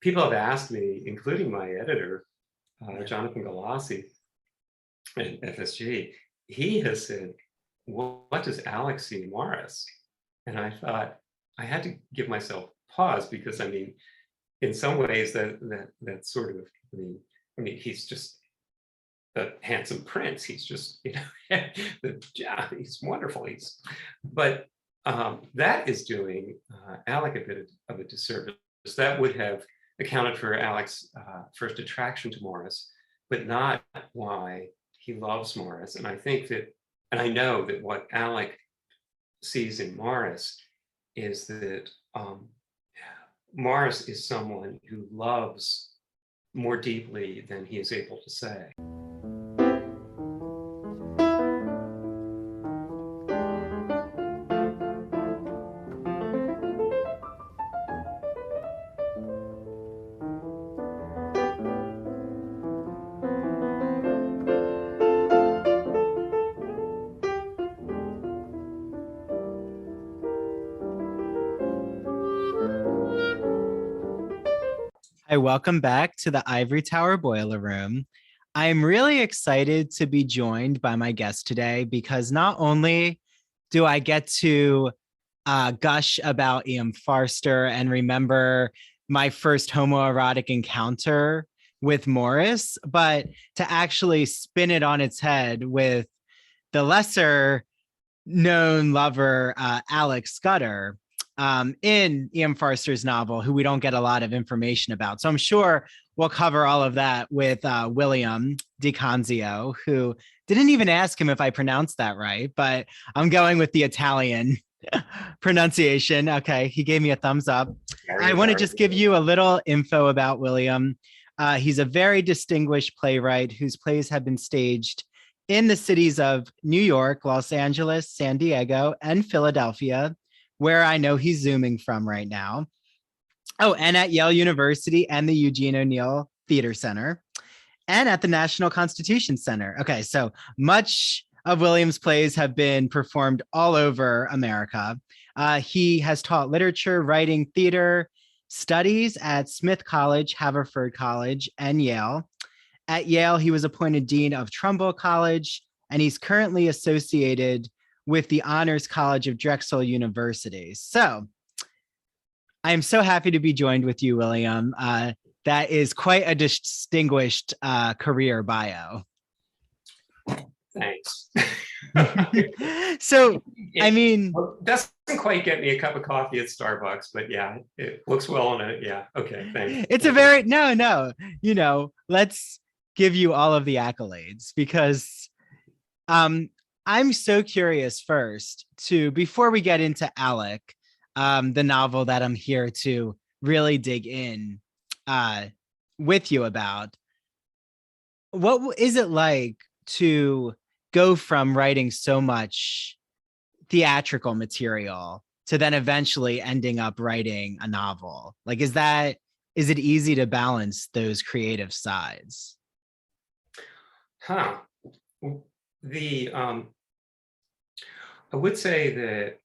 people have asked me, including my editor, Jonathan Galassi at FSG, he has said, what does Alec see in Morris? And I thought I had to give myself pause, because I mean, in some ways that sort of, I mean, he's just the handsome prince. He's just, he's wonderful. But that is doing Alec a bit of a disservice. That would have accounted for Alec's first attraction to Morris, but not why he loves Morris. And I think that, and I know that what Alec sees in Morris is that Morris is someone who loves more deeply than he is able to say. Hi, welcome back to the Ivory Tower Boiler Room. I'm really excited to be joined by my guest today, because not only do I get to gush about E.M. Forster and remember my first homoerotic encounter with Morris, but to actually spin it on its head with the lesser known lover, Alec Scudder, in E.M. Forster's novel, who we don't get a lot of information about. So I'm sure we'll cover all of that with William di Canzio, who didn't even ask him if I pronounced that right, but I'm going with the Italian pronunciation. Okay, he gave me a thumbs up. I want to just give you a little info about William. He's a very distinguished playwright whose plays have been staged in the cities of New York, Los Angeles, San Diego, and Philadelphia, where I know he's zooming from right now. Oh, and at Yale University and the Eugene O'Neill Theater Center, and at the National Constitution Center. Okay, so much of William's plays have been performed all over America. He has taught literature, writing, theater, studies at Smith College, Haverford College, and Yale. At Yale, he was appointed Dean of Trumbull College, and he's currently associated with the Honors College of Drexel University. So I'm so happy to be joined with you, William. That is quite a distinguished career bio. Thanks. So, I mean, doesn't quite get me a cup of coffee at Starbucks, but yeah, it looks well on it. Yeah. Okay. Thanks. It's a very, no, let's give you all of the accolades, because I'm so curious first before we get into Alec, the novel that I'm here to really dig in with you about. What is it like to go from writing so much theatrical material to then eventually ending up writing a novel? Like, is it easy to balance those creative sides? I would say that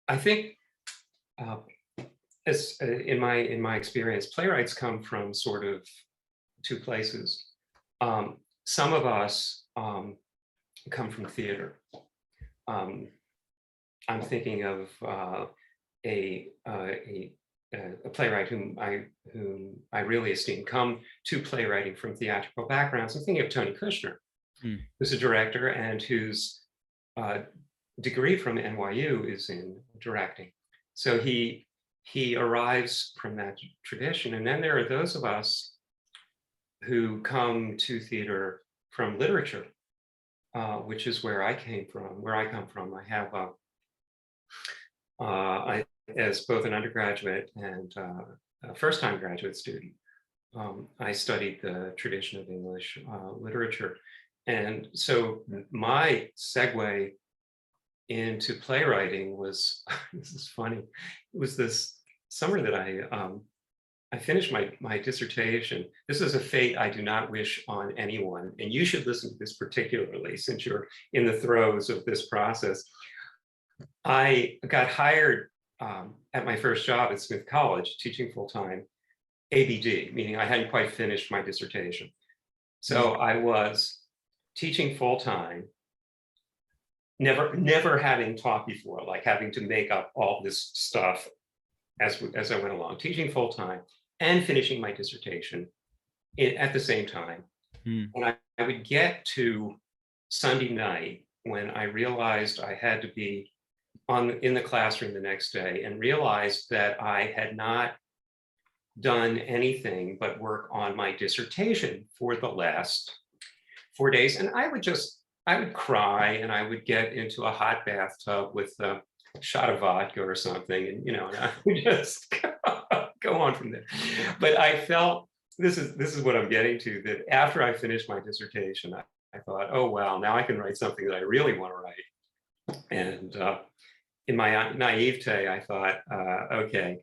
I think as in my experience, playwrights come from sort of two places. Some of us come from theater. I'm thinking of a playwright whom I really esteem come to playwriting from theatrical backgrounds. I'm thinking of Tony Kushner, who's a director and whose degree from NYU is in directing. So he arrives from that tradition. And then there are those of us who come to theater from literature, which is where I come from. I have as both an undergraduate and a first-time graduate student, I studied the tradition of English literature. And so my segue into playwriting was, this is funny, it was this summer that I finished my dissertation. This is a fate I do not wish on anyone, and you should listen to this particularly since you're in the throes of this process. I got hired at my first job at Smith College, teaching full-time, ABD, meaning I hadn't quite finished my dissertation. So I was teaching full-time, never having taught before, like having to make up all this stuff as I went along, teaching full-time and finishing my dissertation at the same time. And I would get to Sunday night when I realized I had to be in the classroom the next day, and realized that I had not done anything but work on my dissertation for the last 4 days. And I would cry, and I would get into a hot bathtub with a shot of vodka or something, and and I would just go on from there. But I felt, this is what I'm getting to, that after I finished my dissertation, I thought, oh wow, now I can write something that I really want to write. And in my naivete, I thought, okay,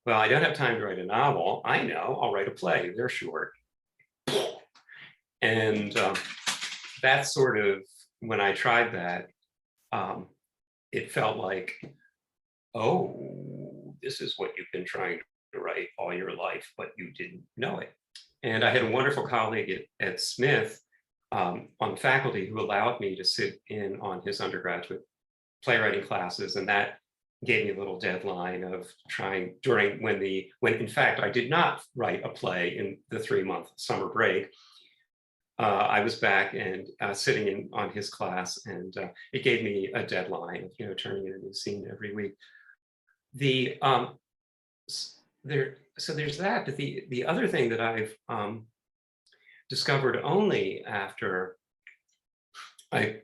well, I don't have time to write a novel. I know, I'll write a play. They're short. And that's sort of, when I tried that, it felt like, oh, this is what you've been trying to write all your life, but you didn't know it. And I had a wonderful colleague at Smith on the faculty who allowed me to sit in on his undergraduate playwriting classes, and that gave me a little deadline of trying when in fact I did not write a play in the 3-month summer break. I was back and sitting in on his class, and it gave me a deadline of turning in a new scene every week. So there's that. But the other thing that I've discovered only after I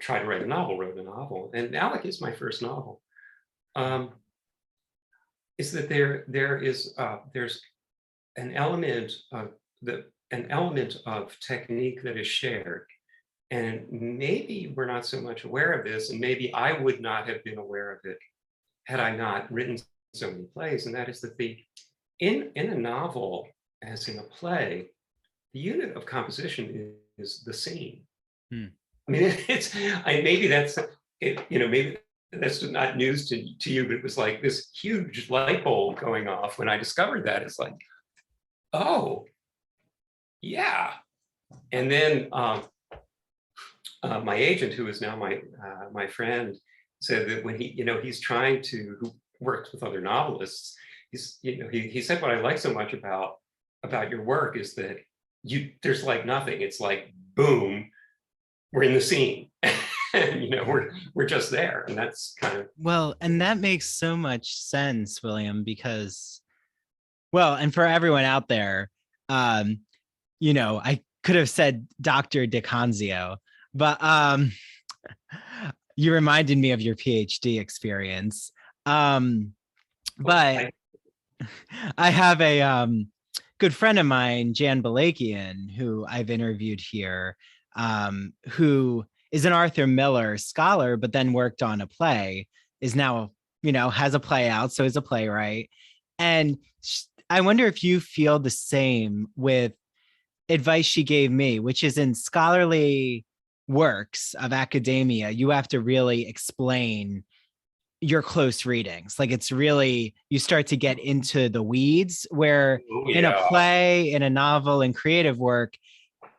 tried to write a novel, and Alec is my first novel, is that there's an element of technique that is shared. And maybe we're not so much aware of this, and maybe I would not have been aware of it had I not written so many plays. And that is that in a novel, as in a play, the unit of composition is the scene. I mean, maybe that's not news to you, but it was like this huge light bulb going off when I discovered that. It's like, oh, yeah. And then my agent, who is now my friend, said that when who worked with other novelists, he said, what I like so much about your work is that there's like nothing. It's like, boom, we're in the scene. And we're just there. And that's kind of, well, and that makes so much sense, William, because, well, and for everyone out there, I could have said Dr. di Canzio, but you reminded me of your PhD experience. But I have a good friend of mine, Jan Balakian, who I've interviewed here, who is an Arthur Miller scholar, but then worked on a play, is now, has a play out, so is a playwright. And I wonder if you feel the same with advice she gave me, which is in scholarly works of academia, you have to really explain your close readings. Like, it's really, you start to get into the weeds, where in a play, in a novel, in creative work,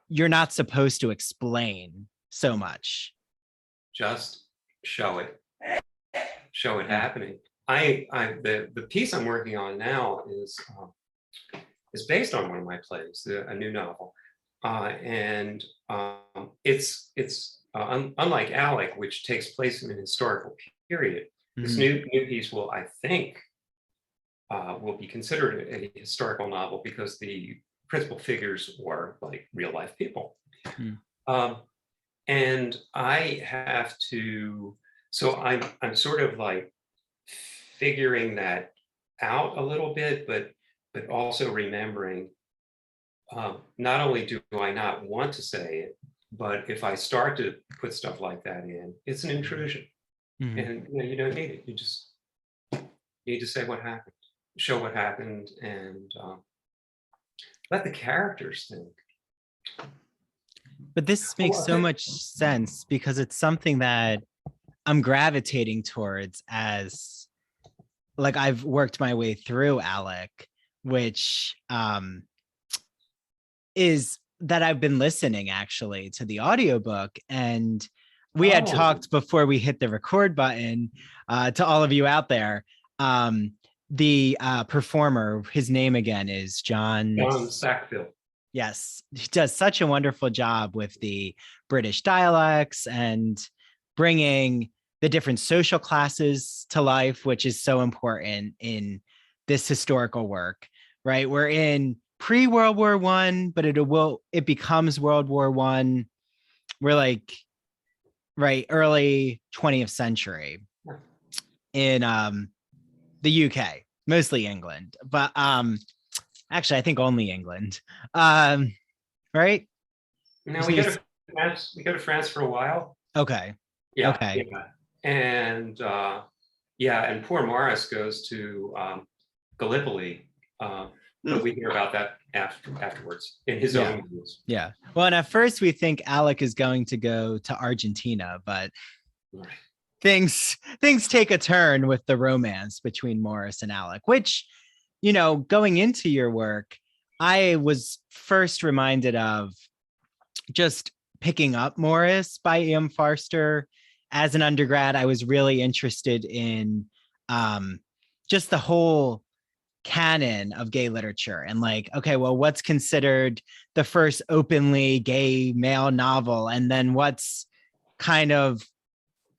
you're not supposed to explain so much. Just show it happening. The piece I'm working on now is based on one of my plays, a new novel, and it's unlike Alec, which takes place in an historical period. This new piece will, I think, will be considered a historical novel because the principal figures were like real life people. And I have to, so I'm sort of like figuring that out a little bit, but also remembering, not only do I not want to say it, but if I start to put stuff like that in, it's an intrusion. And you don't need it. You just need to say what happened, show what happened, and let the characters think. But this makes so much sense, because it's something that I'm gravitating towards as like I've worked my way through Alec, which is that I've been listening actually to the audiobook. And we had Oh, talked before we hit the record button, to all of you out there. The performer, his name again is John. John Sackville. Yes, he does such a wonderful job with the British dialects and bringing the different social classes to life, which is so important in this historical work, right? We're in pre-World War One, but it becomes World War One. We're like right early 20th century in the UK, mostly England, but actually I think only England. Right? Now we go to France. We go to France for a while. Okay. Yeah, Okay. yeah, and yeah, and poor Morris goes to Gallipoli, but we hear about that afterwards in his Yeah. own news. Yeah. Well, and at first we think Alec is going to go to Argentina, but Right. things take a turn with the romance between Morris and Alec, which, going into your work, I was first reminded of just picking up Morris by E.M. Forster. As an undergrad, I was really interested in just the whole canon of gay literature and like, okay, well, what's considered the first openly gay male novel, and then what's kind of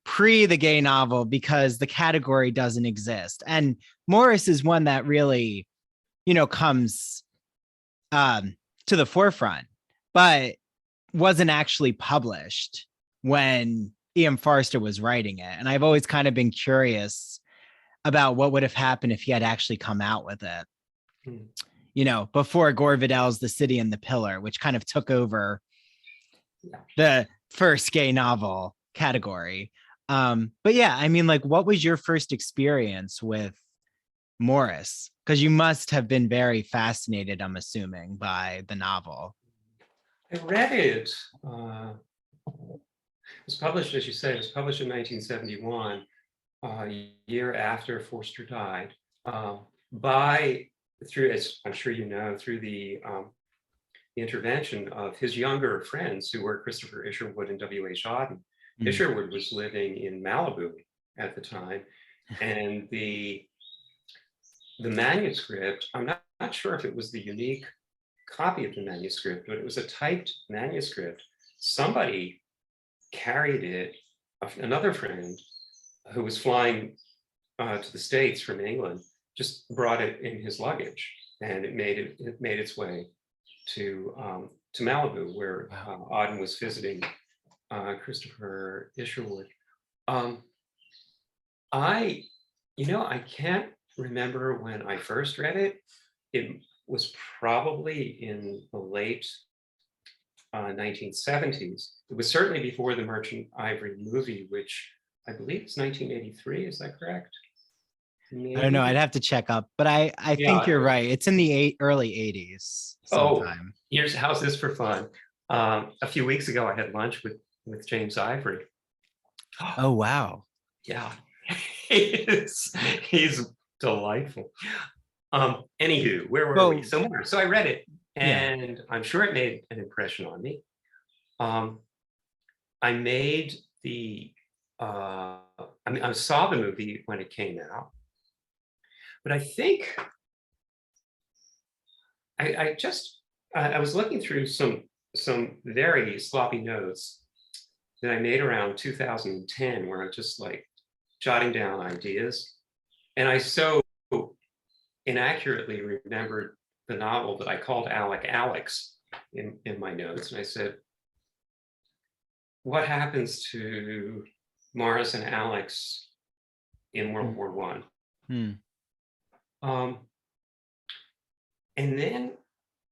pre the gay novel because the category doesn't exist. And Morris is one that really, comes to the forefront, but wasn't actually published when E.M. Forster was writing it. And I've always kind of been curious about what would have happened if he had actually come out with it, before Gore Vidal's The City and the Pillar, which kind of took over the first gay novel category. But yeah, I mean, like, what was your first experience with Morris? Because you must have been very fascinated, I'm assuming, by the novel. I read it. It was published, as you say, it was published in 1971, a year after Forster died, as I'm sure you know, through the intervention of his younger friends who were Christopher Isherwood and W.H. Auden. Isherwood was living in Malibu at the time, and the manuscript, I'm not sure if it was the unique copy of the manuscript, but it was a typed manuscript. Somebody carried it, another friend who was flying to the States from England, just brought it in his luggage, and it made its way to Malibu, where Auden was visiting Christopher Isherwood. I can't remember when I first read it. It was probably in the late 1970s. It was certainly before the Merchant Ivory movie, which I believe is 1983. Is that correct? Maybe? I don't know. I'd have to check up, but I think you're right. It's in the early 80s sometime. How's this for fun? A few weeks ago, I had lunch with James Ivory. Oh, wow. Yeah, he's delightful. Anywho, where were we? So I read it, and I'm sure it made an impression on me. I made I saw the movie when it came out, but I think I was looking through some very sloppy notes that I made around 2010, where I'm just like jotting down ideas, and I so inaccurately remembered the novel that I called Alec Alex in my notes, and I said, what happens to Maurice and Alex in World War One? And then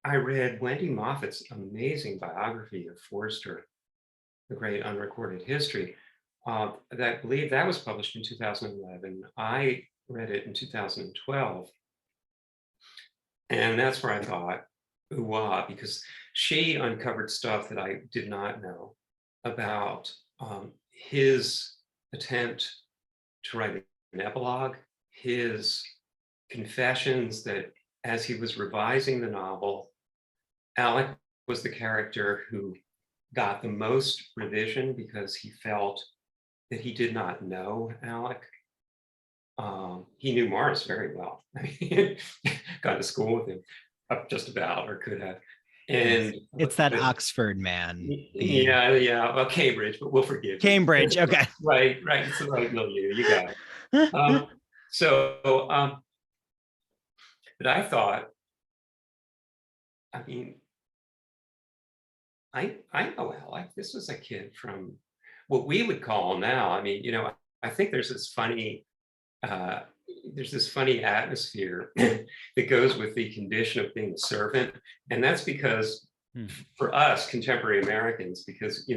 I read Wendy Moffat's amazing biography of Forster, The Great Unrecorded History. I believe that was published in 2011. I read it in 2012. And that's where I thought, ooh, wow, because she uncovered stuff that I did not know about his attempt to write an epilogue, his confessions that as he was revising the novel, Alec was the character who got the most revision because he felt that he did not know Alec. He knew Maurice very well. I mean, gone to school with him, just about, or could have. And it's that Oxford man. Yeah. Well, Cambridge, but we'll forgive Cambridge. you. Okay. Right. It's the right milieu. You got it. But I thought, I mean, I know Alec. This was a kid from what we would call now. I mean, I think there's this funny atmosphere that goes with the condition of being a servant, and that's because for us contemporary Americans, because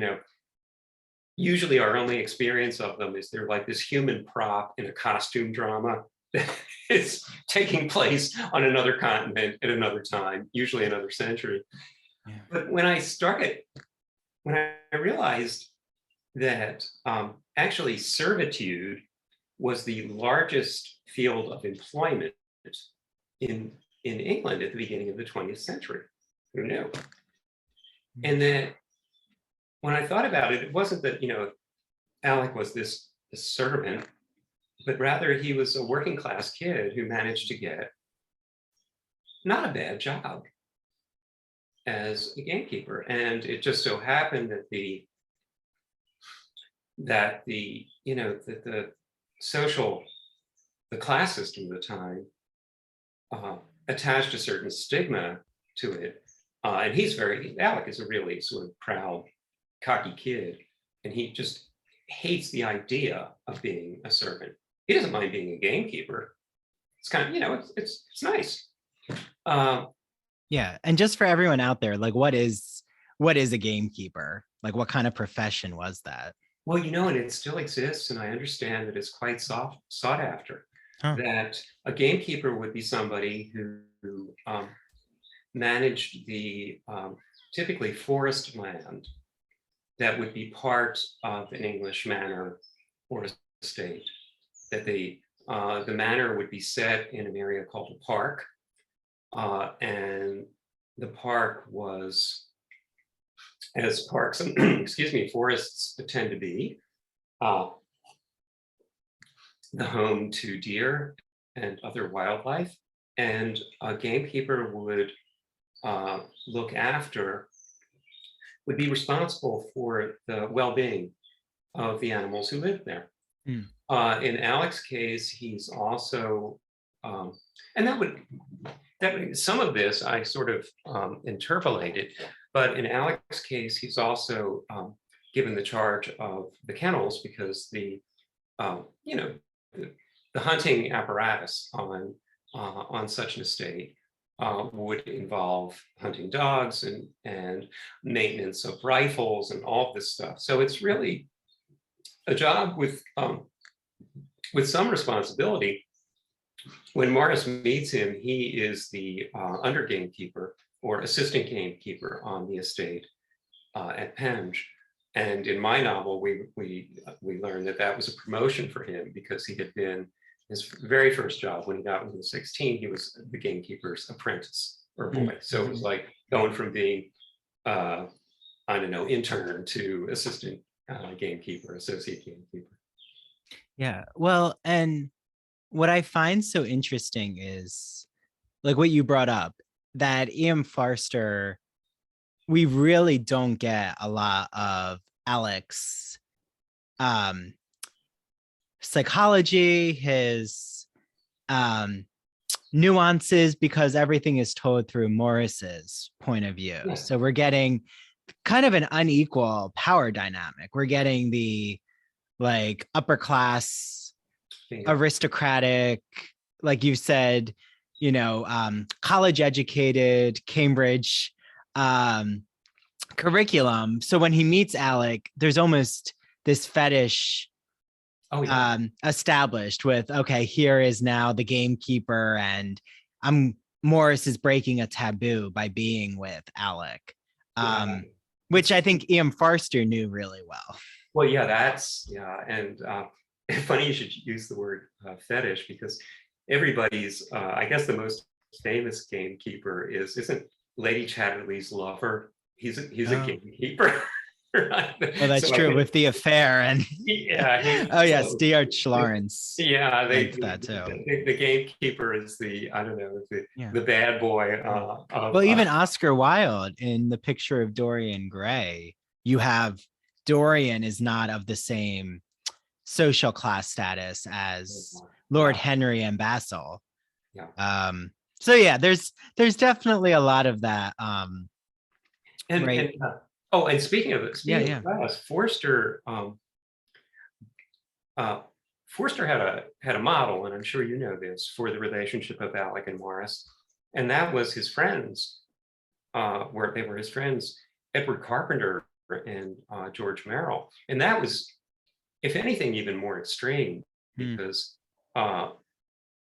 usually our only experience of them is they're like this human prop in a costume drama that is taking place on another continent at another time, usually another century. Yeah. But when I realized that actually servitude was the largest field of employment in England at the beginning of the 20th century. Who knew? And then when I thought about it, it wasn't that, Alec was this servant, but rather he was a working class kid who managed to get not a bad job as a gamekeeper. And it just so happened that the class system of the time attached a certain stigma to it. And Alec is a really sort of proud, cocky kid, and he just hates the idea of being a servant. He doesn't mind being a gamekeeper. It's kind of, it's nice. Yeah, and just for everyone out there, like, what is a gamekeeper? Like, what kind of profession was that? Well, and it still exists, and I understand that it's quite sought after. Huh. That a gamekeeper would be somebody who managed the typically forest land that would be part of an English manor or estate. That the manor would be set in an area called a park, and the park was, as parks, forests tend to be, the home to deer and other wildlife, and a gamekeeper would would be responsible for the well-being of the animals who lived there. In Alec's case, he's also, and that would some of this I sort of interpolated, but in Alec's case, he's also given the charge of the kennels because the hunting apparatus on such an estate would involve hunting dogs and maintenance of rifles and all of this stuff. So it's really a job with some responsibility. When Maurice meets him, he is the under gamekeeper or assistant gamekeeper on the estate at Penge. And in my novel, we learned that was a promotion for him because he had been, his very first job when he was 16, he was the gamekeeper's apprentice or boy. So it was like going from being, intern to assistant gamekeeper, associate gamekeeper. Yeah, well, and what I find so interesting is like what you brought up, that E.M. Forster, we really don't get a lot of Alec's psychology, his nuances, because everything is told through Maurice's point of view. Yeah. So we're getting kind of an unequal power dynamic. We're getting the like upper class, aristocratic, like you said, college educated, Cambridge curriculum. So when he meets Alec, there's almost this fetish established with, okay, here is now the gamekeeper, and Maurice is breaking a taboo by being with Alec, which I think E.M. Forster knew really well. Well, and funny you should use the word fetish, because everybody's, I guess the most famous gamekeeper isn't Lady Chatterley's lover. He's a Oh, gamekeeper. Right? well, that's So I true think, with the affair and yeah, oh yes, so D.H. Lawrence yeah, went for that too. the gamekeeper is the, I don't know, Yeah. the bad boy Yeah. of Well, even Oscar Wilde in the picture of Dorian Gray, you have Dorian is not of the same social class status as Lord yeah, Henry and Basil. yeah. So yeah, there's definitely a lot of that. And Right. oh, and Yeah, speaking yeah. of class, uh, Forster had a model, and I'm sure you know this, for the relationship of Alec and Morris, and that was his friends, where they were his friends, Edward Carpenter and George Merrill, and that was, if anything, even more extreme, Hmm. because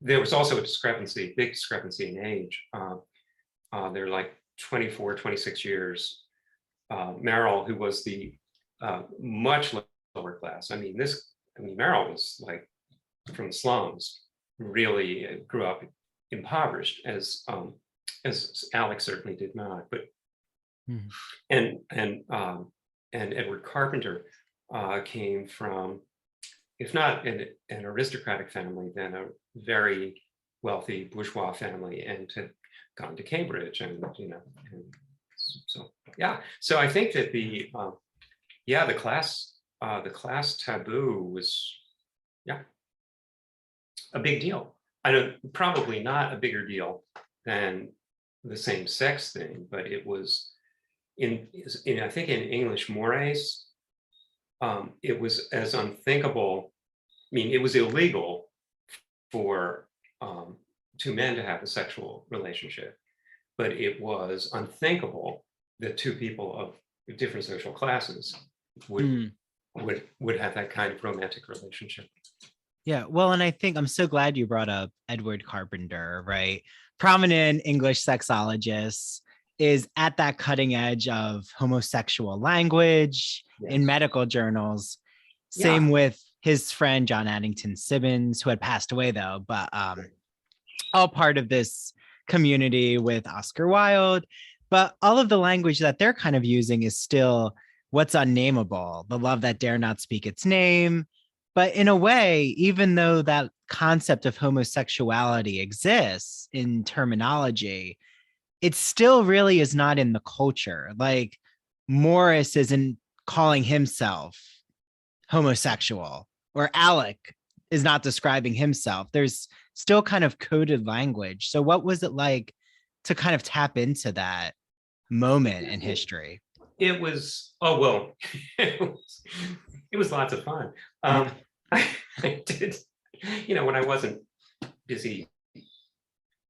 there was also a discrepancy, big discrepancy in age. They're like 24, 26 years. Merrill, who was the much lower class. Merrill was like from the slums, really grew up impoverished, as Alex certainly did not. But Hmm. and and um, and Edward Carpenter came from, if not an aristocratic family, then a very wealthy bourgeois family, and had gone to Cambridge, and and so yeah. So I think that yeah, the class taboo was, yeah, a big deal. I don't, probably not a bigger deal than the same sex thing, but it was in I think in English mores, it was as unthinkable. I mean, it was illegal for two men to have a sexual relationship, but it was unthinkable that two people of different social classes would Hmm. would have that kind of romantic relationship. Yeah. Well, and I think I'm so glad you brought up Edward Carpenter, right? Prominent English sexologist, is at that cutting edge of homosexual language in Yes. medical journals. Yeah. Same with his friend John Addington Sibbins, who had passed away though, but all part of this community with Oscar Wilde. But all of the language that they're kind of using is still what's unnameable, the love that dare not speak its name. But in a way, even though that concept of homosexuality exists in terminology, it still really is not in the culture. Like Morris isn't calling himself homosexual, or Alec is not describing himself. There's still kind of coded language. So, what was it like to kind of tap into that moment in history? It was, oh well, it was lots of fun. Yeah. I did, when I wasn't busy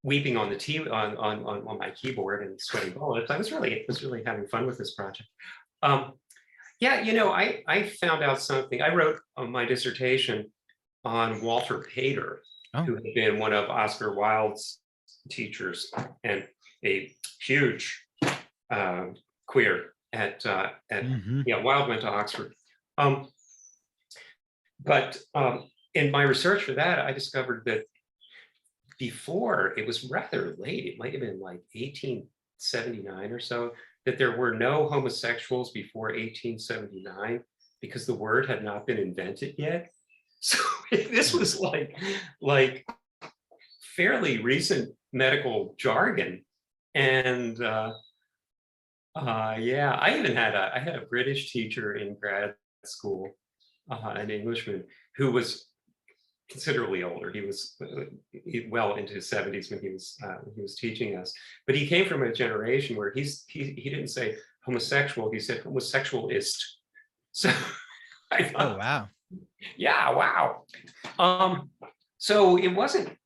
weeping on the on my keyboard and sweating bullets, I was really having fun with this project. Yeah, I found out something. I wrote my dissertation on Walter Pater, Oh. who had been one of Oscar Wilde's teachers and a huge queer at Mhm. yeah, Wilde went to Oxford. Um, but in my research for that, I discovered that before, it was rather late, it might have been like 1879 or so, that there were no homosexuals before 1879 because the word had not been invented yet. So this was like fairly recent medical jargon. And yeah, I had a British teacher in grad school, an Englishman who was considerably older. He was well into his 70s when he was teaching us. But he came from a generation where he didn't say homosexual, he said homosexualist. So I Oh, thought, wow. yeah, wow. So it wasn't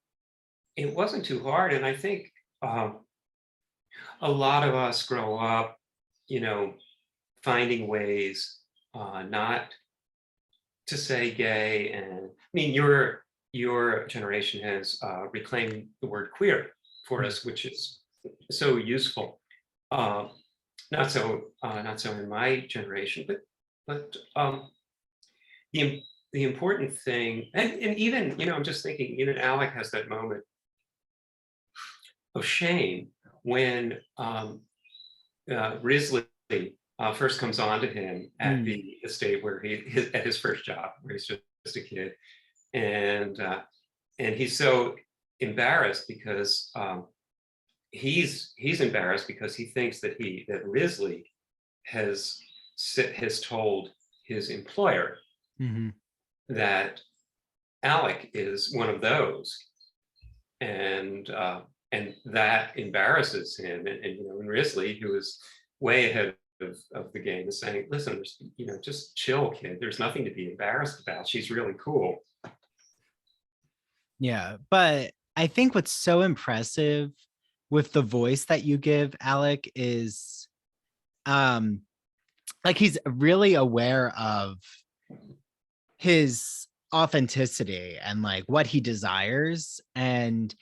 too hard, and I think a lot of us grow up, finding ways not to say gay. And I mean, your generation has reclaimed the word queer for us, which is so useful. Um, not so in my generation, but the the important thing, and even, I'm just thinking, even Alec has that moment of shame when Risley first comes on to him at the estate where at his first job, where he's just a kid, and he's so embarrassed because he's embarrassed because he thinks that Risley has told his employer that Alec is one of those, and that embarrasses him. And Risley, who is way ahead of the game, is saying, "Listen, just chill, kid. There's nothing to be embarrassed about. She's really cool." Yeah, but I think what's so impressive with the voice that you give Alec is, like, he's really aware of his authenticity and like what he desires. And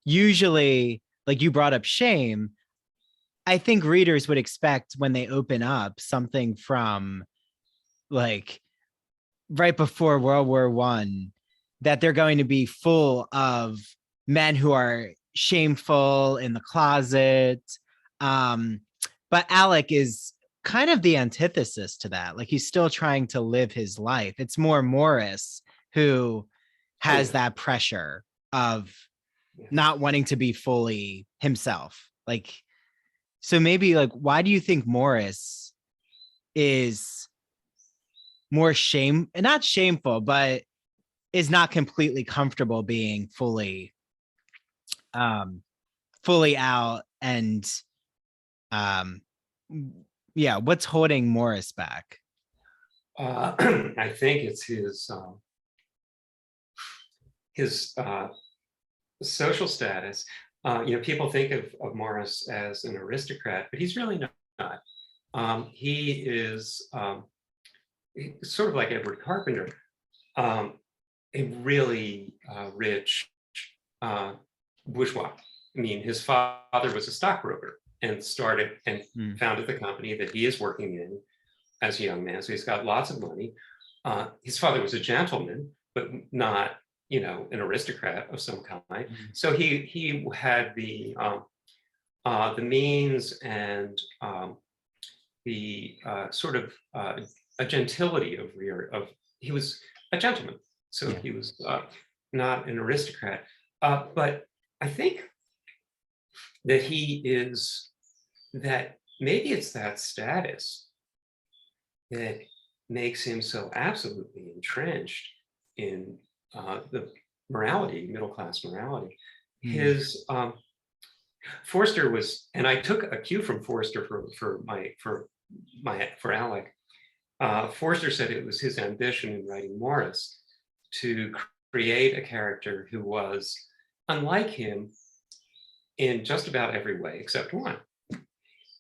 usually, like you brought up shame, I think readers would expect when they open up something from like right before World War I that they're going to be full of men who are shameful in the closet. But Alec is kind of the antithesis to that. Like he's still trying to live his life. It's more Maurice who has that pressure of not wanting to be fully himself. Like, so maybe like, why do you think Maurice is more not shameful, but is not completely comfortable being fully out? And yeah, what's holding Maurice back? I think it's his social status. People think of Maurice as an aristocrat, but he's really not. He is sort of like Edward Carpenter, a really rich bourgeois. I mean, his father was a stockbroker and founded the company that he is working in as a young man. So he's got lots of money. His father was a gentleman, but not, an aristocrat of some kind. So he had the means and the sort of a gentility of he was a gentleman. So he was not an aristocrat. But I think that that maybe it's that status that makes him so absolutely entrenched in the morality, middle-class morality. His Forster was, and I took a cue from Forster for Alec. Forster said it was his ambition in writing Maurice to create a character who was unlike him in just about every way except one.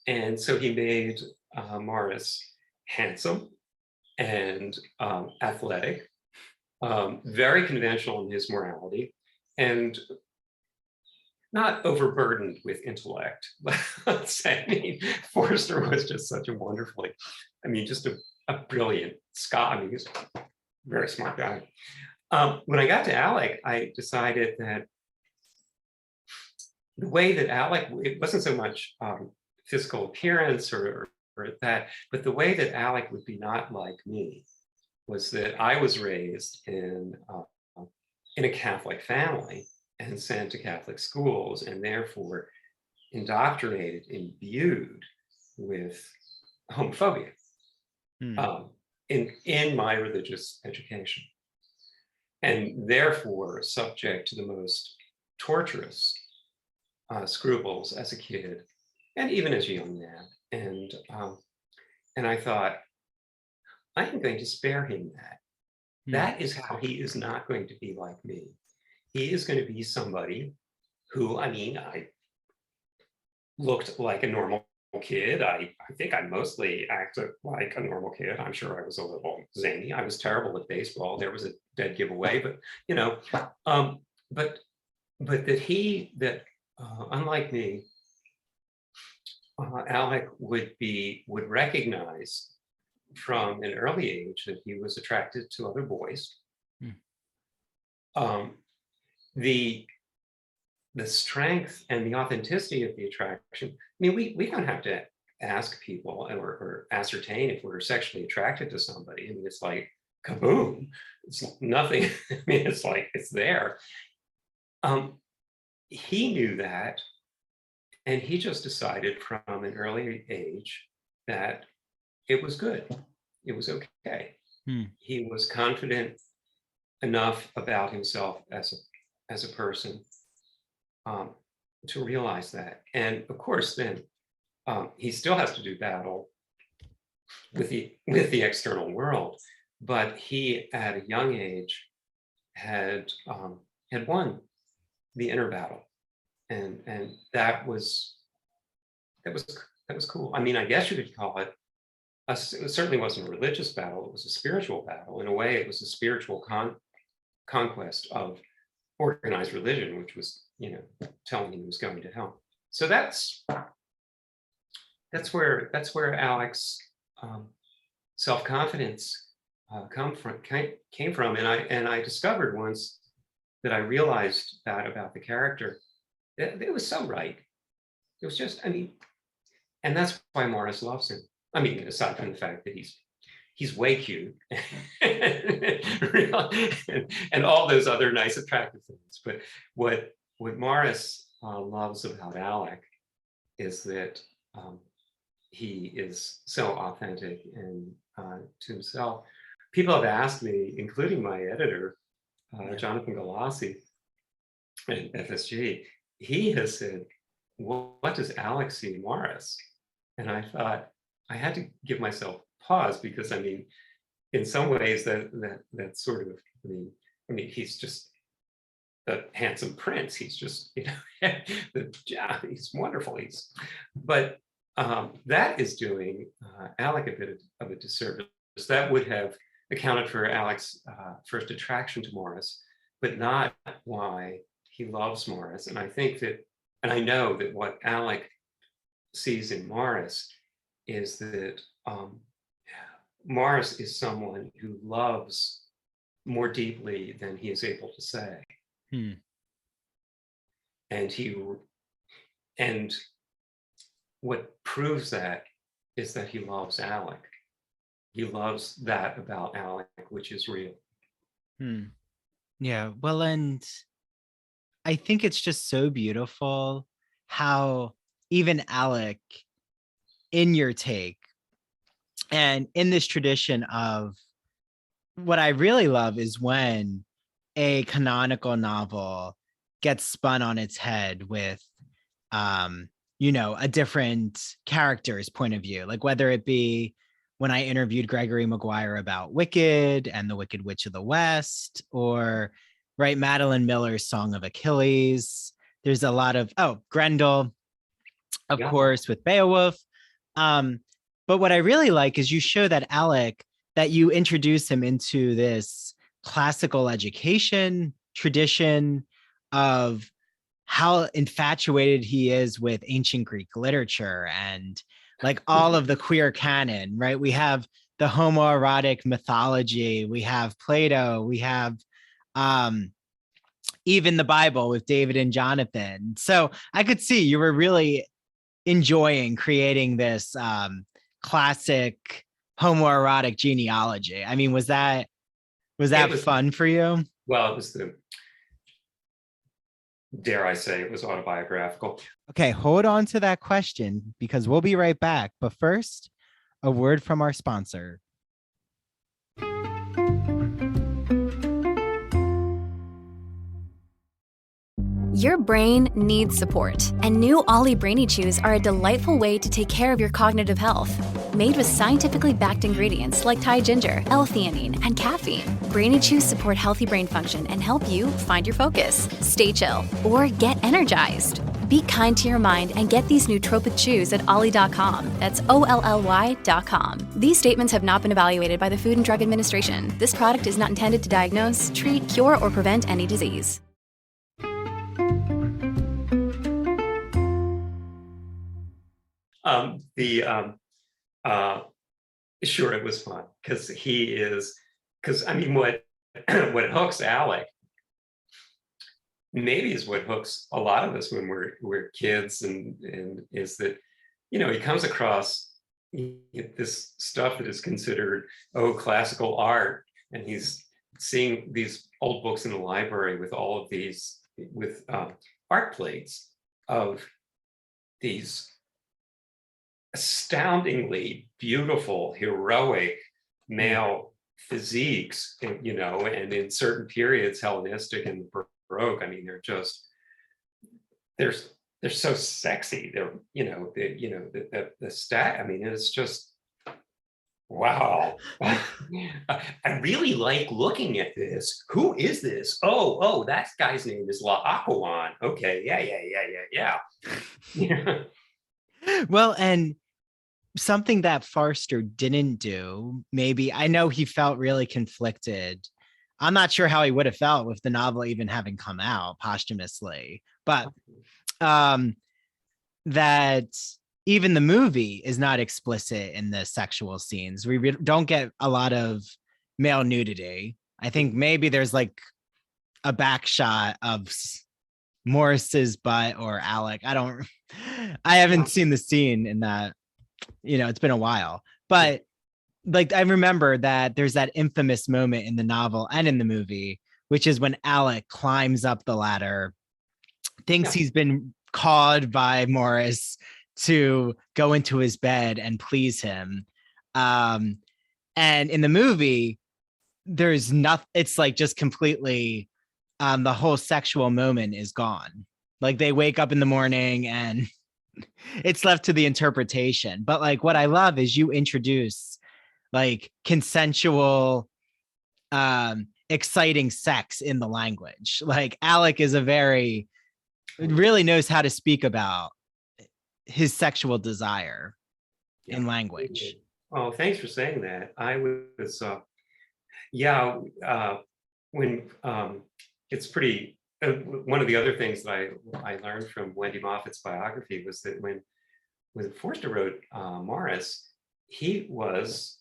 And so he made Maurice handsome and athletic, very conventional in his morality, and not overburdened with intellect. Let's say, Forster was just such a wonderfully, just a brilliant Scot. He's a very smart guy. When I got to Alec, I decided that the way that Alec, it wasn't so much physical appearance or that, but the way that Alec would be not like me was that I was raised in a Catholic family and sent to Catholic schools, and therefore indoctrinated, imbued with homophobia in my religious education, and therefore subject to the most torturous scruples as a kid and even as a young man. And I thought, I am going to spare him that. That is how he is not going to be like me. He is going to be somebody who, I looked like a normal kid. I think I mostly acted like a normal kid. I'm sure I was a little zany. I was terrible at baseball. There was a dead giveaway, but that unlike me, Alec would recognize from an early age that he was attracted to other boys, um, the strength and the authenticity of the attraction. I mean, we don't have to ask people or ascertain if we're sexually attracted to somebody. I mean, it's like kaboom. It's nothing. I mean, it's like it's there. He knew that, and he just decided from an early age that it was good. It was okay. Hmm. He was confident enough about himself as a person to realize that. And of course, then he still has to do battle with the external world, but he, at a young age, had won the inner battle, and that was cool. I mean, I guess you could call it. It certainly wasn't a religious battle; it was a spiritual battle. In a way, it was a spiritual conquest of organized religion, which was, telling him he was going to hell. So that's where Alec's self-confidence came from, and I discovered once that I realized that about the character. It was so right. It was just, I mean, and that's why Maurice loves him. I mean, aside from the fact that he's way cute and all those other nice attractive things. But what Maurice loves about Alec is that he is so authentic and to himself. People have asked me, including my editor, Jonathan Galassi at FSG, he has said, what does Alec see in Maurice? And I thought I had to give myself pause, because I mean, in some ways that sort of, I mean, he's just a handsome prince. He's just, he's wonderful. But that is doing Alec a bit of a disservice. That would have accounted for Alec's first attraction to Maurice, but not why he loves Maurice. And I think that, and I know that what Alec sees in Maurice is that Maurice is someone who loves more deeply than he is able to say. And what proves that is that he loves Alec. He loves that about Alec, which is real. Yeah, well, and I think it's just so beautiful how even Alec, in your take, and in this tradition of, what I really love is when a canonical novel gets spun on its head with a different character's point of view, like whether it be when I interviewed Gregory Maguire about Wicked and the Wicked Witch of the West, or right, Madeline Miller's Song of Achilles. There's a lot of Grendel, of course, with Beowulf. But what I really like is you show that Alec, that you introduce him into this classical education tradition of how infatuated he is with ancient Greek literature and like all of the queer canon, right? We have the homoerotic mythology, we have Plato, we have even the Bible with David and Jonathan. So I could see you were really enjoying creating this classic homoerotic genealogy. I mean, was that fun for you? Well, it was dare I say, it was autobiographical. Okay, hold on to that question because we'll be right back. But first, a word from our sponsor. Your brain needs support, and new Ollie Brainy Chews are a delightful way to take care of your cognitive health. Made with scientifically backed ingredients like Thai ginger, L-theanine, and caffeine, Brainy Chews support healthy brain function and help you find your focus, stay chill, or get energized. Be kind to your mind and get these nootropic chews at ollie.com. That's OLLY.com. These statements have not been evaluated by the Food and Drug Administration. This product is not intended to diagnose, treat, cure, or prevent any disease. Sure, it was fun because I mean, what hooks Alec maybe is what hooks a lot of us when we're kids, and is that, you know, he comes across this stuff that is considered, classical art, and he's seeing these old books in the library with all of these, with art plates of these astoundingly beautiful, heroic male physiques, and, you know, and in certain periods, Hellenistic and Baroque, I mean, they're so sexy. They're, you know, the stat, I mean, it's just, wow. I really like looking at this. Who is this? Oh, that guy's name is Laocoon. Okay, yeah. Well, and something that Forster didn't do, maybe, I know he felt really conflicted. I'm not sure how he would have felt with the novel even having come out posthumously, but that even the movie is not explicit in the sexual scenes. We don't get a lot of male nudity. I think maybe there's like a back shot of Maurice's butt or Alec. I haven't seen the scene in that, you know, it's been a while, but like, I remember that there's that infamous moment in the novel and in the movie, which is when Alec climbs up the ladder, thinks he's been called by Maurice to go into his bed and please him. And in the movie, there's nothing, it's like just completely, the whole sexual moment is gone. Like they wake up in the morning and it's left to the interpretation. But like, what I love is you introduce like consensual, exciting sex in the language. Like Alec is really knows how to speak about his sexual desire in language. Oh, thanks for saying that. I was, when it's pretty, one of the other things that I learned from Wendy Moffat's biography was that when Forster wrote Maurice, he was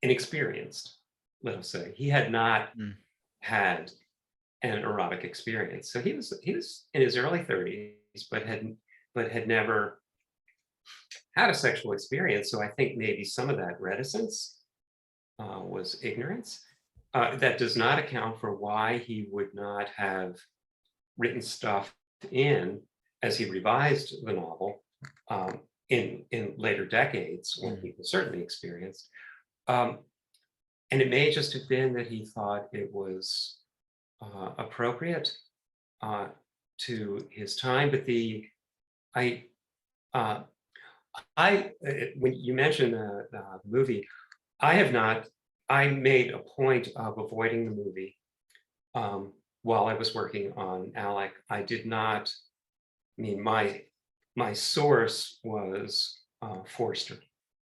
inexperienced, let us say. He had not had an erotic experience. So he was in his early 30s, but had never had a sexual experience. So I think maybe some of that reticence was ignorance. That does not account for why he would not have written stuff in as he revised the novel in later decades when he was certainly experienced. And it may just have been that he thought it was appropriate to his time. But when you mentioned the movie, I made a point of avoiding the movie while I was working on Alec. I did not, I mean, my source was Forster.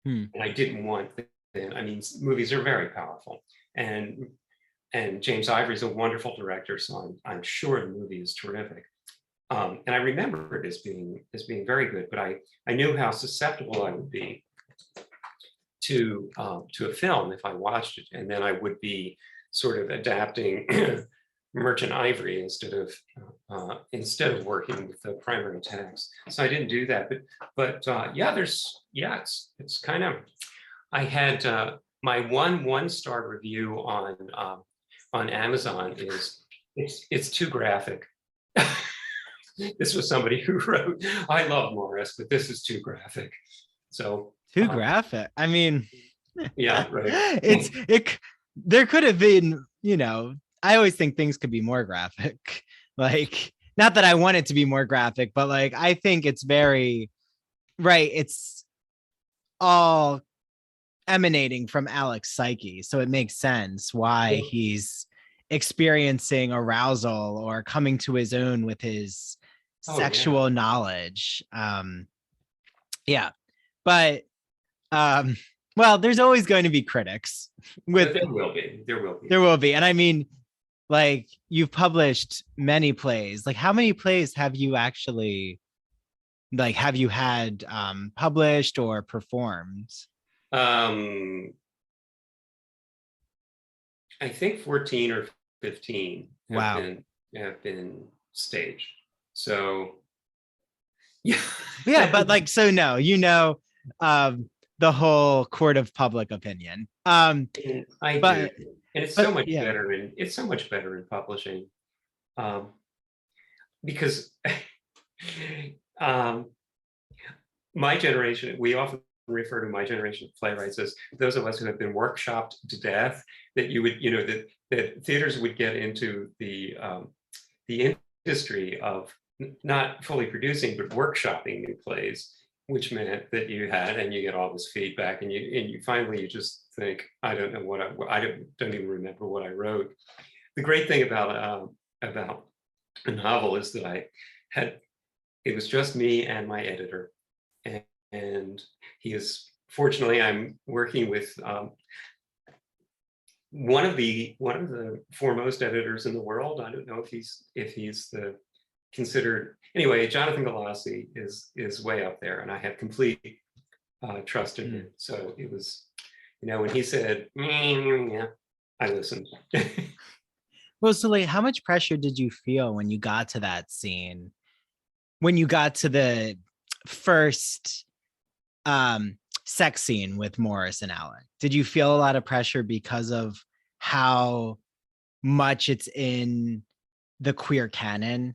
And I didn't want, I mean, movies are very powerful. And James Ivory is a wonderful director, so I'm sure the movie is terrific. And I remember it as being very good, but I knew how susceptible I would be to a film if I watched it, and then I would be sort of adapting Merchant Ivory instead of working with the primary text. So I didn't do that, but it's kind of, I had my one-star review on Amazon is it's too graphic. This was somebody who wrote, I love Maurice, but this is too graphic. So too graphic. I mean, yeah, right. There could have been, you know, I always think things could be more graphic. Like, not that I want it to be more graphic, but like, I think it's very right. It's all emanating from Alec's psyche. So it makes sense why he's experiencing arousal or coming to his own with his sexual knowledge. But well, there's always going to be critics with there will be. And I mean, like, you've published many plays. Like, how many plays have you actually had published or performed? I think 14 or 15 have Wow. been have been staged. So yeah. Yeah, but like, so no, the whole court of public opinion. I do, But and it's so but much yeah. better in publishing, um, because um, my generation, we often refer to my generation of playwrights as those of us who have been workshopped to death. That you would, that theaters would get into the industry of not fully producing but workshopping new plays, which meant that you had, and you get all this feedback, and you finally you just think, I don't know what I don't even remember what I wrote. The great thing about a novel is that it was just me and my editor, and he is, fortunately, I'm working with one of the foremost editors in the world. I don't know if he's the considered, anyway. Jonathan Galassi is way up there, and I have complete trust in him. So it was, when he said, yeah, I listened. Well, so like, how much pressure did you feel when you got to that scene? When you got to the first sex scene with Maurice and Alec, did you feel a lot of pressure because of how much it's in the queer canon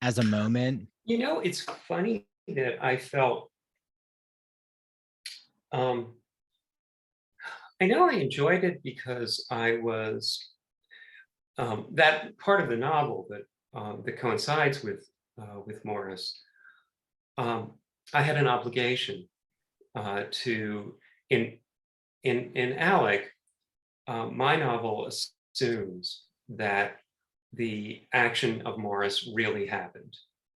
as a moment? It's funny that I felt, I know I enjoyed it because I was, that part of the novel that coincides with Maurice. I had an obligation to, in Alec, my novel assumes that the action of Maurice really happened.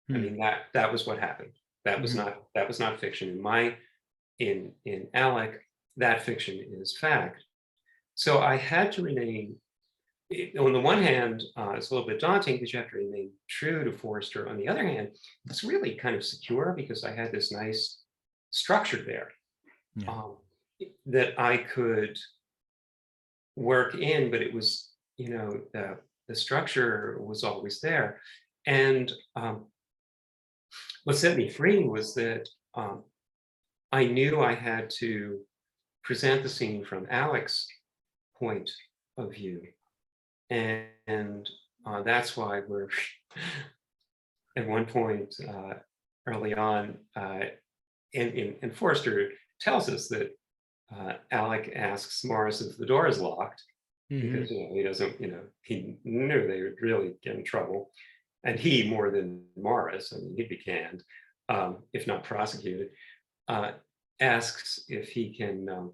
I mean, that was what happened. That was not fiction. In Alec, that fiction is fact. So I had to remain, on the one hand, it's a little bit daunting because you have to remain true to Forster. On the other hand, it's really kind of secure because I had this nice structure there, that I could work in, but it was, the structure was always there. And what set me free was that I knew I had to present the scene from Alec's point of view. And that's why we're at one point early on, and Forster tells us that Alec asks Maurice if the door is locked, because he doesn't, he knew they would really get in trouble, and he, more than Maurice, I mean, he'd be canned, if not prosecuted, asks if he can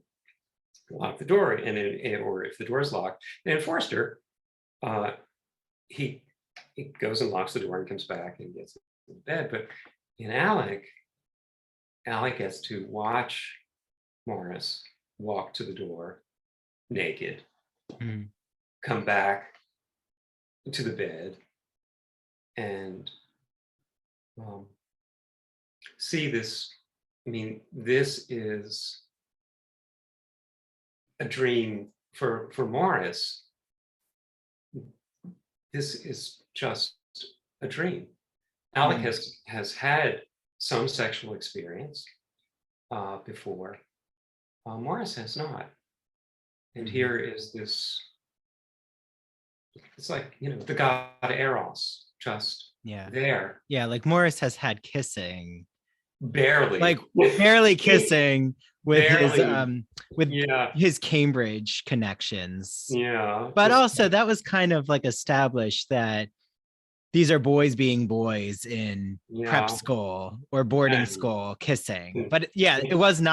lock the door, or if the door is locked. And Forster, he goes and locks the door and comes back and gets in bed. But in Alec gets to watch Maurice walk to the door naked, come back to the bed, and see this. I mean, this is a dream for Maurice. This is just a dream. Alec has had some sexual experience before. Maurice has not. And here is this, it's like, the god Eros, just there. Yeah, like Maurice has had kissing. Barely. Like barely kissing with barely. his Cambridge connections. Yeah. But also that was kind of like established that these are boys being boys in prep school or boarding school kissing. But yeah, it wasn't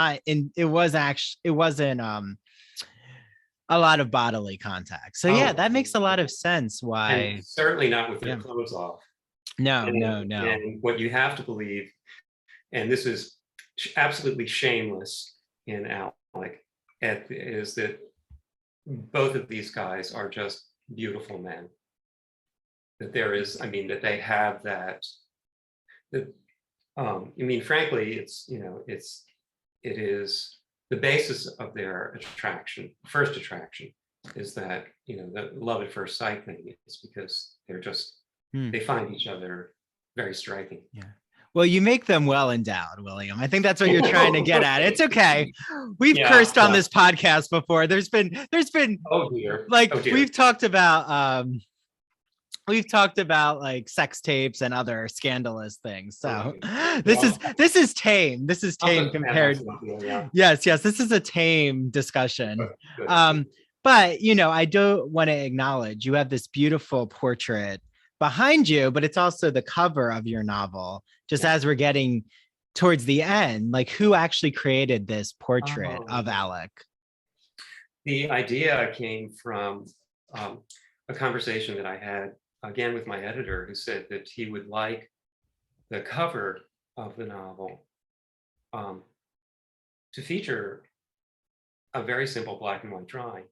a lot of bodily contact. So yeah, that makes a lot of sense why. And certainly not with their clothes off. No. And what you have to believe, and this is absolutely shameless in Alec, is that both of these guys are just beautiful men. That there is, that they have that. Frankly, it is the basis of their attraction. First attraction is that, the love at first sight thing is because they're just Hmm. they find each other very striking. Yeah. Well, you make them well endowed, William. I think that's what you're trying to get at. It's okay. We've Yeah, cursed on yeah. this podcast before. There's been Oh dear. like Oh dear. we've talked about like sex tapes and other scandalous things. So Okay. this is tame. This is I'll tame put the pen on compared. something, yeah. Yes, this is a tame discussion. Good. But I do want to acknowledge you have this beautiful portrait behind you, but it's also the cover of your novel. Just Yeah. as we're getting towards the end, like who actually created this portrait of Oh. Alec? The idea came from a conversation that I had again with my editor, who said that he would like the cover of the novel to feature a very simple black and white drawing.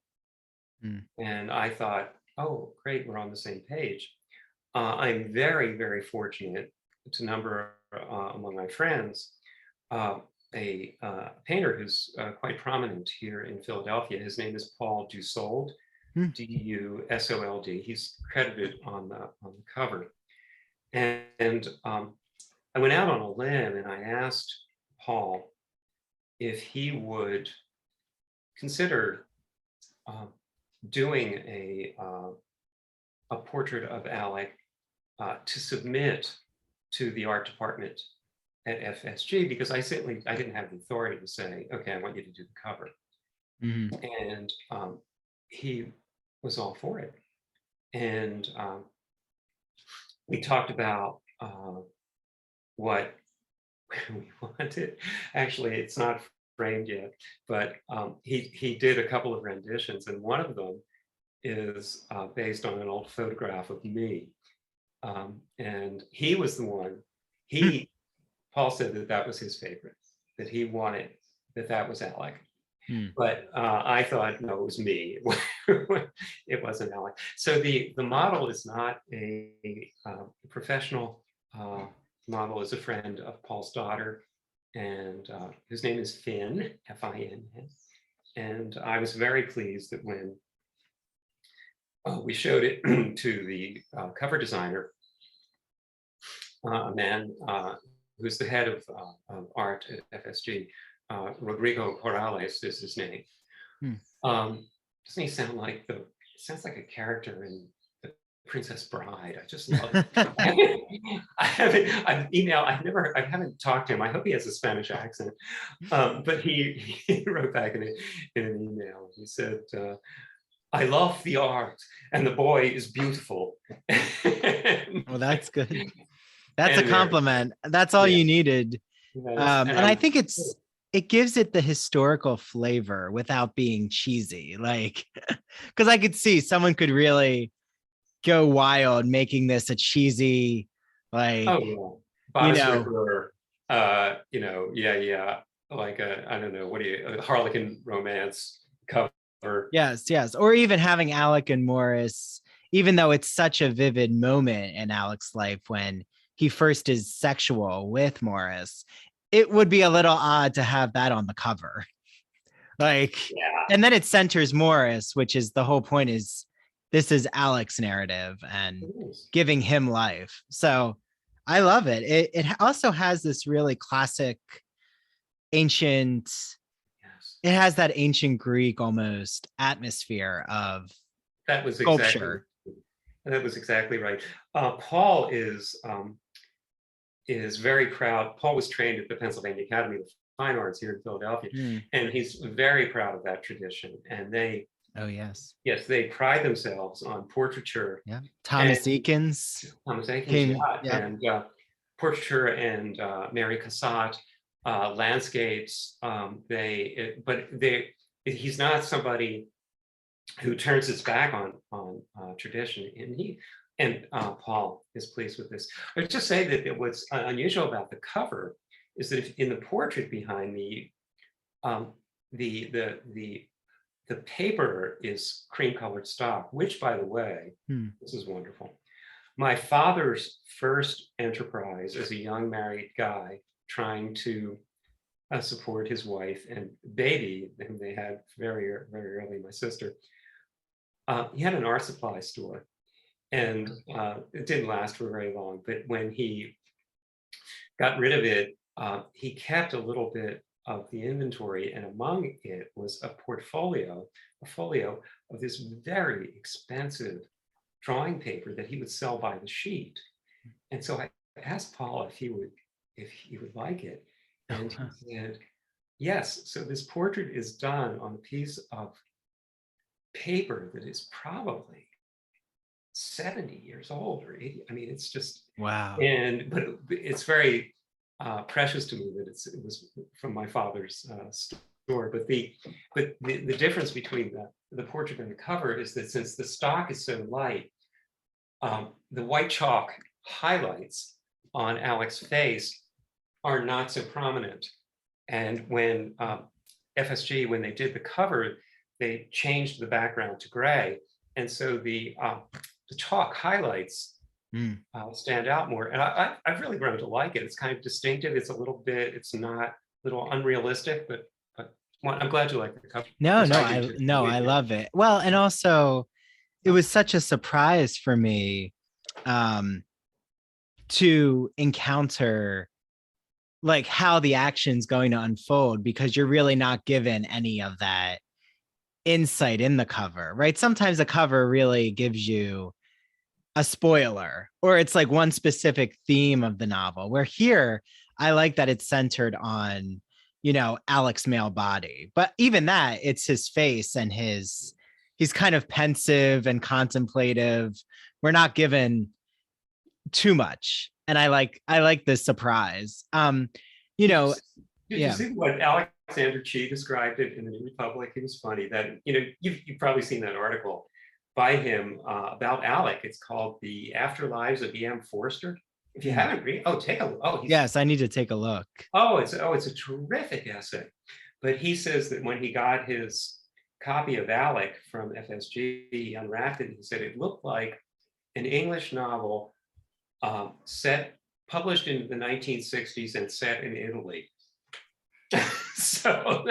And I thought, oh, great, we're on the same page. I'm very, very fortunate to number among my friends a painter who's quite prominent here in Philadelphia. His name is Paul Dusold, Dusold. He's credited on the cover. And I went out on a limb and I asked Paul if he would consider doing a portrait of Alec to submit to the art department at FSG, because I didn't have the authority to say, okay, I want you to do the cover. And he was all for it. And we talked about what we wanted. Actually, it's not framed yet, but he did a couple of renditions, and one of them is based on an old photograph of me. And he was the one, Paul said that was his favorite, that he wanted, that was Alec. But I thought, no, it was me. It wasn't Alec. So the model is not a professional model, is a friend of Paul's daughter, and his name is Finn, Fin. And I was very pleased that when we showed it to the cover designer, a man who's the head of art at FSG, Rodrigo Corrales is his name. Doesn't he sound like sounds like a character in The Princess Bride? I just love it. I haven't talked to him. I hope he has a Spanish accent. But he wrote back in an email. He said, I love the art and the boy is beautiful. Well, that's good. That's a compliment. That's all you needed. And I think it gives it the historical flavor without being cheesy. Like, because I could see someone could really go wild making this a cheesy, like, Ripper, like I don't know, a Harlequin romance cover. Yes. Or even having Alec and Morris, even though it's such a vivid moment in Alec's life when he first is sexual with Morris, it would be a little odd to have that on the cover. And then it centers Morris, which is the whole point, is this is Alec's narrative and giving him life. So I love it. It also has this really classic ancient, it has that ancient Greek almost atmosphere of sculpture. That was exactly right. Paul is very proud. Paul was trained at the Pennsylvania Academy of Fine Arts here in Philadelphia, and he's very proud of that tradition. And they, they pride themselves on portraiture. Yeah, Thomas Eakins, and portraiture, and Mary Cassatt, landscapes. He's not somebody who turns his back on tradition, and Paul is pleased with this. I would just say that what's unusual about the cover is that in the portrait behind me, the paper is cream-colored stock, which, by the way, this is wonderful. My father's first enterprise as a young married guy trying to support his wife and baby, whom they had very, very early, my sister. He had an art supply store. and it didn't last for very long. But when he got rid of it, he kept a little bit of the inventory, and among it was a folio of this very expensive drawing paper that he would sell by the sheet. And so I asked Paul if he would like it, and he said yes. So this portrait is done on a piece of paper that is probably 70 years old or 80. I mean, it's just Wow. but it's very precious to me that it was from my father's store. But the difference between the portrait and the cover is that since the stock is so light, the white chalk highlights on Alec's face are not so prominent. And when FSG, when they did the cover, they changed the background to gray, and so the chalk highlights stand out more. And I've really grown to like it. It's kind of distinctive. It's a little bit, it's not a little unrealistic, but I'm glad you like the cover. I love it. Well, and also it was such a surprise for me to encounter like how the action's going to unfold, because you're really not given any of that insight in the cover, right? Sometimes the cover really gives you a spoiler, or it's like one specific theme of the novel, where here I like that it's centered on, you know, Alec's male body. But even that, it's his face, and he's kind of pensive and contemplative. We're not given too much. And I like this surprise. Did you see what Alexander Chee described it in the New Republic? It was funny that, you know, you've probably seen that article by him about Alec. It's called The Afterlives of E.M. Forster. If you haven't read, take a look. Yes, I need to take a look. It's a terrific essay. But he says that when he got his copy of Alec from FSG, he unwrapped it. He said it looked like an English novel published in the 1960s and set in Italy. So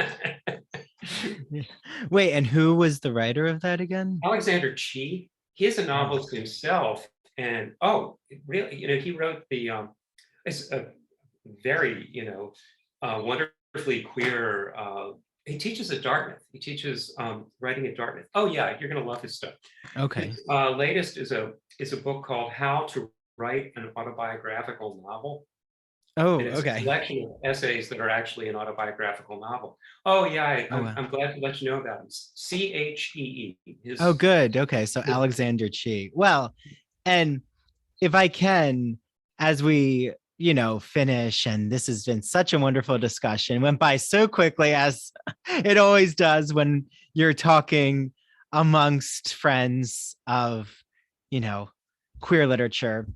wait, and who was the writer of that again? Alexander Chee. He is a novelist himself, and really, you know, he wrote it's a very, you know, wonderfully queer. He teaches at Dartmouth. He teaches writing at Dartmouth. Oh yeah, you're gonna love his stuff. Okay. His latest is a book called How to Write an Autobiographical Novel. Oh, it's okay. a collection of essays that are actually an autobiographical novel. Oh yeah, I'm glad to let you know about him. CHEE. Oh, good. Okay, so Alexander Chee. Well, and if I can, as we, you know, finish, and this has been such a wonderful discussion, went by so quickly, as it always does when you're talking amongst friends of, you know, queer literature.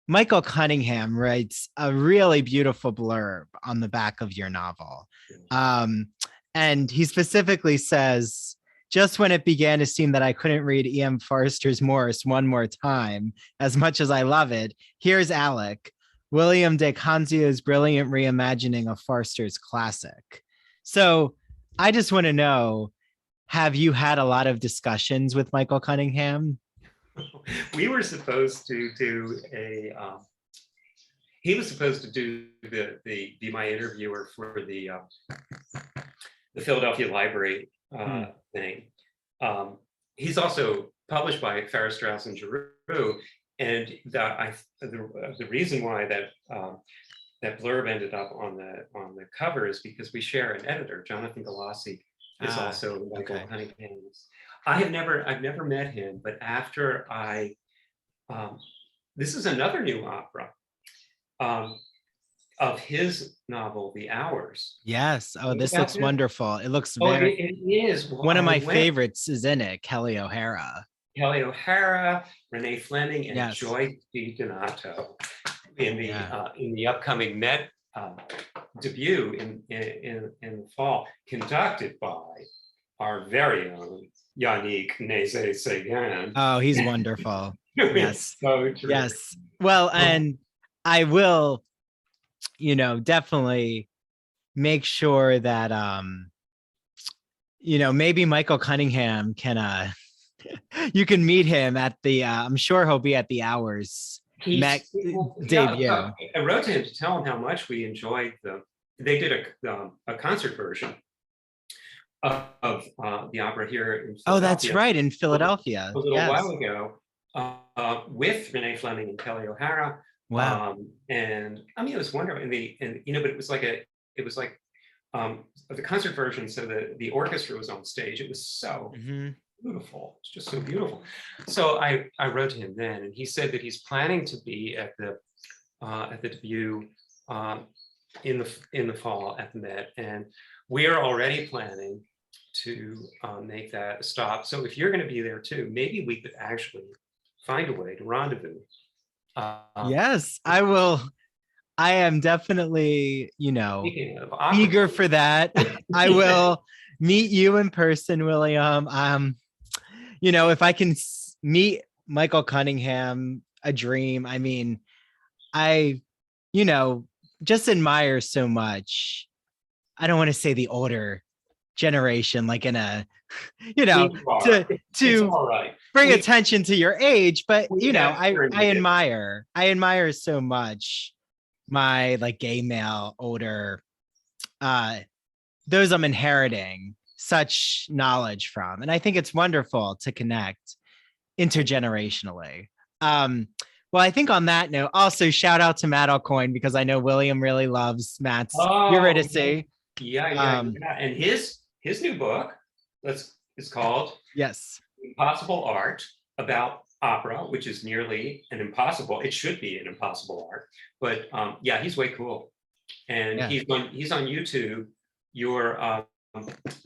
Michael Cunningham writes a really beautiful blurb on the back of your novel. And he specifically says, just when it began to seem that I couldn't read E.M. Forster's Morris one more time, as much as I love it, here's Alec, William di Canzio's brilliant reimagining of Forster's classic. So I just want to know, have you had a lot of discussions with Michael Cunningham? We were supposed to do he was supposed to do be my interviewer for the Philadelphia Library thing. He's also published by Farrar, Straus and Giroux, and the reason why that blurb ended up on the cover is because we share an editor. Jonathan Galassi is also Michael Cunningham's. I've never met him, but after this is another new opera of his novel, The Hours. Yes. Oh, this looks wonderful. It looks very. It is. Well, one of my favorites is in it, Kelly O'Hara. Kelly O'Hara, Renee Fleming, and yes. Joyce DiDonato in the upcoming Met debut in the fall, conducted by our very own Yannick Nézet-Séguin. Oh, he's wonderful. Yes. So true. Yes. Well, and I will, you know, definitely make sure that, you know, maybe Michael Cunningham can You can meet him at the. I'm sure he'll be at the Hours debut. I wrote to him to tell him how much we enjoyed they did a concert version of the opera here in Philadelphia. Oh, that's right, in Philadelphia. A little while ago, with Renee Fleming and Kelly O'Hara. Wow. And I mean, it was wonderful. And but it was like the concert version. So the orchestra was on stage. It was so beautiful. It's just so beautiful. So I wrote to him then, and he said that he's planning to be at the debut in the fall at the Met, and we are already planning to make that a stop. So if you're going to be there too, maybe we could actually find a way to rendezvous. Yes, I will. I am definitely, eager for that. I will meet you in person, William. If I can meet Michael Cunningham, a dream. I mean, I just admire so much. I don't want to say the older generation, like in a, to bring attention to your age, but I admire so much my like gay male older, those I'm inheriting such knowledge from, and I think it's wonderful to connect intergenerationally. Well, I think on that note, also shout out to Matt Alcoin, because I know William really loves Matt's Eurydice. Yeah. And his new book is called Impossible Art, about opera, which is nearly an impossible. It should be an impossible art, but he's way cool, and he's on YouTube. Your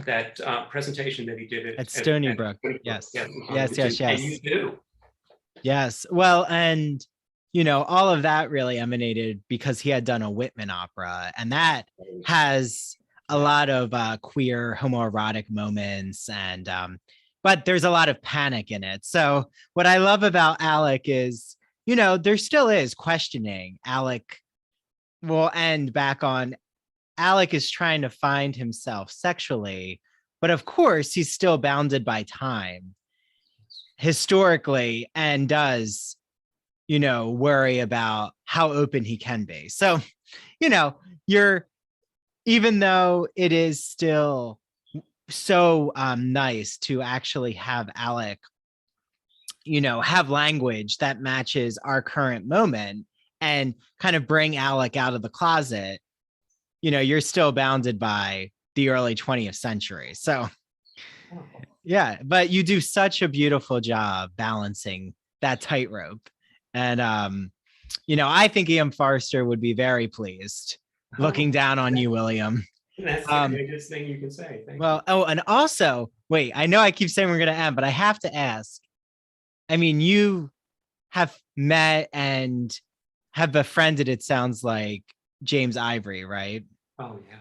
that presentation that he did at Stony Brook. Yes. And you do. Yes. Well, and all of that really emanated because he had done a Whitman opera, and that has a lot of queer homoerotic moments, and but there's a lot of panic in it. So what I love about Alec is, there still is questioning. Alec will end back on Alec is trying to find himself sexually, but of course he's still bounded by time historically, and does, worry about how open he can be. So, even though it is still so nice to actually have Alec, have language that matches our current moment and kind of bring Alec out of the closet, you're still bounded by the early 20th century. So yeah, but you do such a beautiful job balancing that tightrope. And I think Ian Forster would be very pleased looking down on you, William. That's the greatest thing you can say. Thank you. And also, wait, I know I keep saying we're going to end, but I have to ask. I mean, you have met and have befriended, it sounds like, James Ivory, right? Oh, yeah.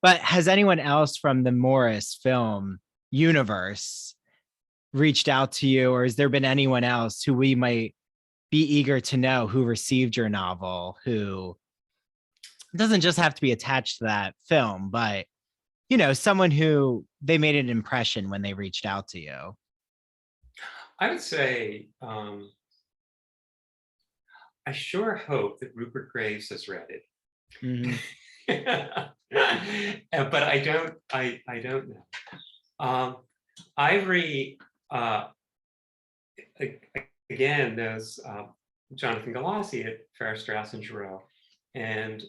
But has anyone else from the Morris film universe reached out to you, or has there been anyone else who we might be eager to know who received your novel, who doesn't just have to be attached to that film, but someone who they made an impression when they reached out to you? I would say I sure hope that Rupert Graves has read it. Mm-hmm. But I don't know. Ivory again knows Jonathan Galassi at Farrar, Straus and Giroux, and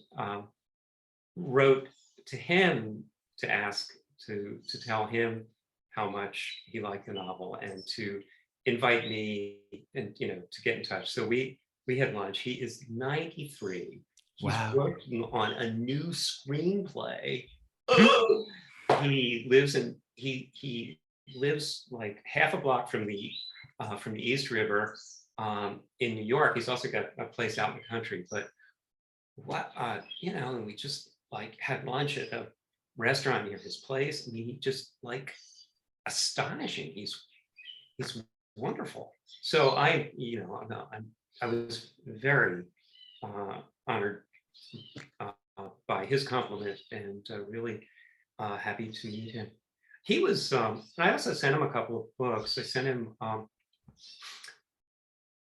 wrote to him to ask to tell him how much he liked the novel, and to invite me and to get in touch. So we had lunch. He is 93. Wow. He's working on a new screenplay. He lives like half a block from the East River in New York. He's also got a place out in the country. But and we just like had lunch at a restaurant near his place. I mean, he just like astonishing. He's wonderful. So I was very honored by his compliment, and really happy to meet him. he was, I also sent him a couple of books. I sent him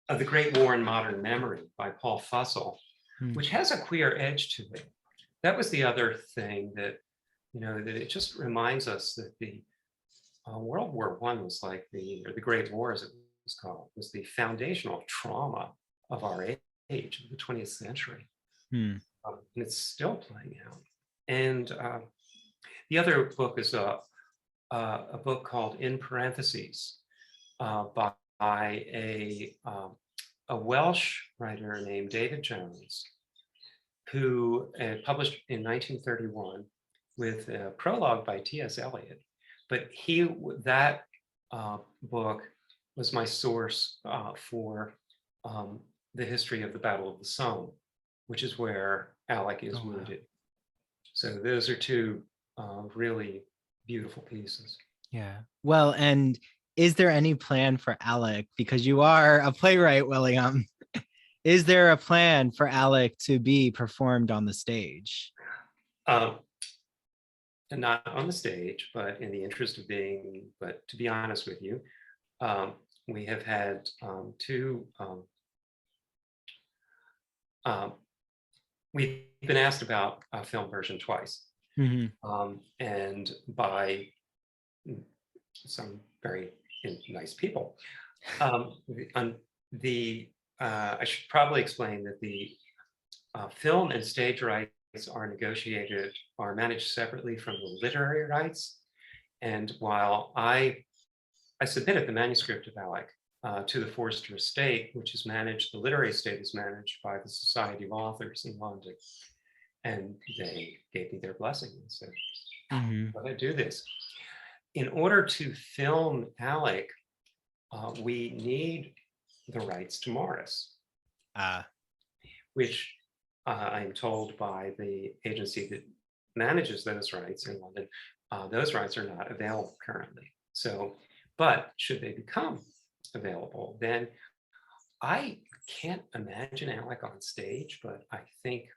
The Great War in Modern Memory by Paul Fussell, which has a queer edge to it. That was the other thing that, that it just reminds us that the World War I was like or the Great War, as it was called, was the foundational trauma of our age, of the 20th century. And it's still playing out. And the other book is a book called In Parentheses by a Welsh writer named David Jones, who published in 1931 with a prologue by T.S. Eliot. But that book was my source for the history of the Battle of the Somme, which is where Alec is wounded. So those are two really beautiful pieces. Yeah. Well, and is there any plan for Alec, because you are a playwright, William? Is there a plan for Alec to be performed on the stage? And not on the stage, but in the interest of but to be honest with you, we have had two, we've been asked about a film version twice. And by some very nice people. I should probably explain that the film and stage rights are managed separately from the literary rights. And while I submitted the manuscript of Alec to the Forster estate, which is managed, the literary estate is managed by the Society of Authors in London. And they gave me their blessing and said, "Go ahead, do this." In order to film Alec, we need the rights to Maurice, which I'm told by the agency that manages those rights in London, those rights are not available currently. So, but should they become available, then I can't imagine Alec on stage, but I think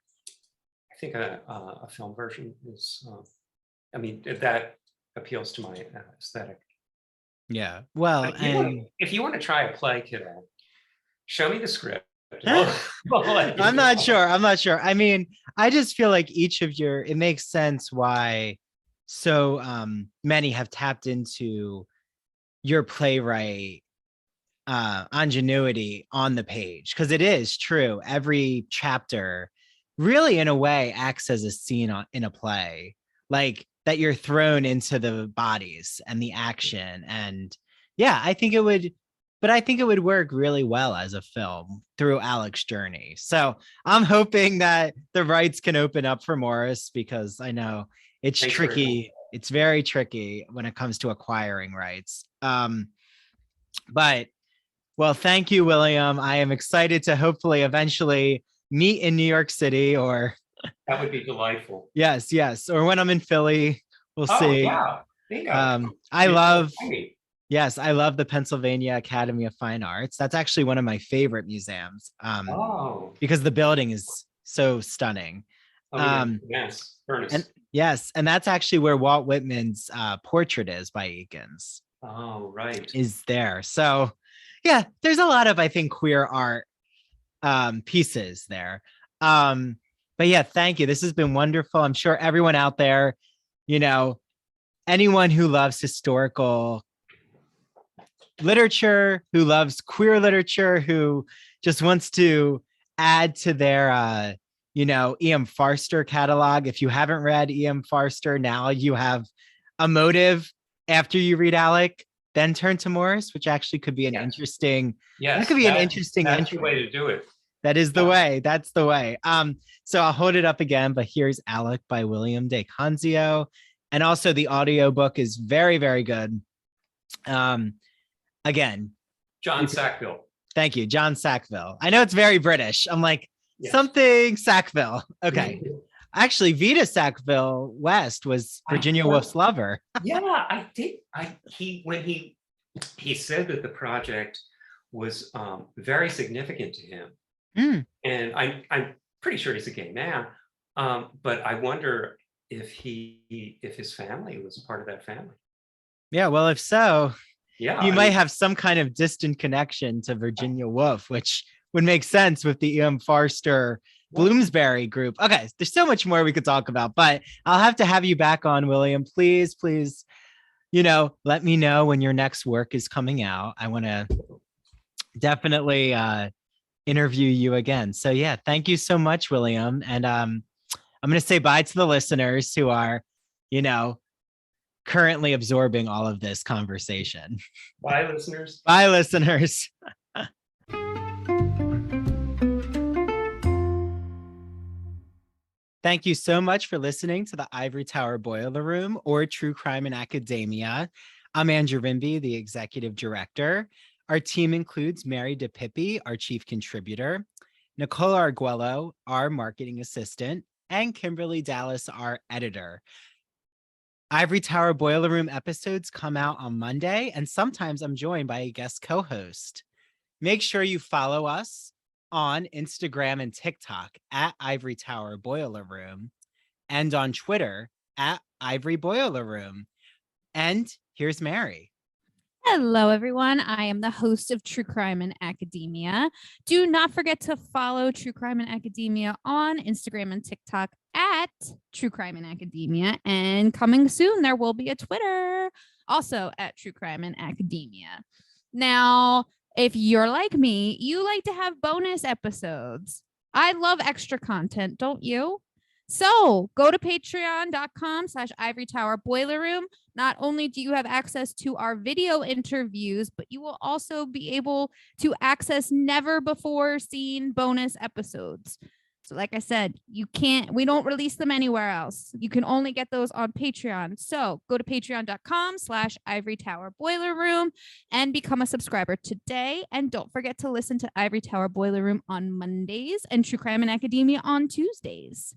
a film version is, that appeals to my aesthetic. Yeah. Well, if you want to try a play, kiddo, show me the script. I'm not sure. I mean, I just feel like it makes sense why so many have tapped into your playwright ingenuity on the page, because it is true. Every chapter really, in a way, acts as a scene in a play, like that you're thrown into the bodies and the action. And yeah, I think it would work really well as a film through Alec's journey. So I'm hoping that the rights can open up for Maurice, because I know it's tricky. It's very tricky when it comes to acquiring rights. But well, thank you, William. I am excited to hopefully eventually meet in New York City, or that would be delightful. Yes. Or when I'm in Philly, we'll see. Yeah. I love the Pennsylvania Academy of Fine Arts. That's actually one of my favorite museums. Because the building is so stunning. Yes, and that's actually where Walt Whitman's portrait is by Eakins. Oh, right. Is there. So yeah, there's a lot of, I think, queer art pieces there. But yeah, thank you. This has been wonderful. I'm sure everyone out there, anyone who loves historical literature, who loves queer literature, who just wants to add to their, E.M. Forster catalog. If you haven't read E.M. Forster, now you have a motive after you read Alec, then turn to Maurice, which actually could be an interesting, that's entry. The way to do it. That is the way. That's the way. So I'll hold it up again, but here's Alec by William di Canzio. And also the audiobook is very, very good. Again, John Sackville. Thank you, John Sackville. I know it's very British. I'm like, something Sackville. Okay. Actually, Vita Sackville West was Virginia Woolf's lover. Yeah, I did. When he said that the project was very significant to him, and I'm pretty sure he's a gay man, but I wonder if his family was a part of that family. Yeah, well, if so, Yeah, you I might mean, have some kind of distant connection to Virginia Woolf, which would make sense with the Forster well, Bloomsbury group. Okay, there's so much more we could talk about, but I'll have you back on, William. Please, please, let me know when your next work is coming out. I want to definitely interview you again. So yeah, thank you so much, William. And I'm going to say bye to the listeners who are, you know, currently absorbing all of this conversation. bye, listeners. Bye, listeners. Thank you so much for listening to the Ivory Tower Boiler Room, or True Crime in Academia. I'm Andrew Rimby, the executive director. Our team includes Mary DePippi, our chief contributor, Nicole Arguello, our marketing assistant, and Kimberly Dallas, our editor. Ivory Tower Boiler Room episodes come out on Monday, and sometimes I'm joined by a guest co-host. Make sure you follow us on Instagram and TikTok at Ivory Tower Boiler Room, and on Twitter at Ivory Boiler Room. And here's Mary. Hello, everyone. I am the host of True Crime in Academia. Do not forget to follow True Crime in Academia on Instagram and TikTok at True Crime in Academia. And coming soon, there will be a Twitter also at True Crime in Academia. Now, if you're like me, you like to have bonus episodes. I love extra content, don't you? So go to patreon.com/Ivory Tower Boiler Room. Not only do you have access to our video interviews, but you will also be able to access never before seen bonus episodes. So like I said, we don't release them anywhere else. You can only get those on Patreon. So go to patreon.com/Ivory Tower Boiler Room and become a subscriber today. And don't forget to listen to Ivory Tower Boiler Room on Mondays and True Crime in Academia on Tuesdays.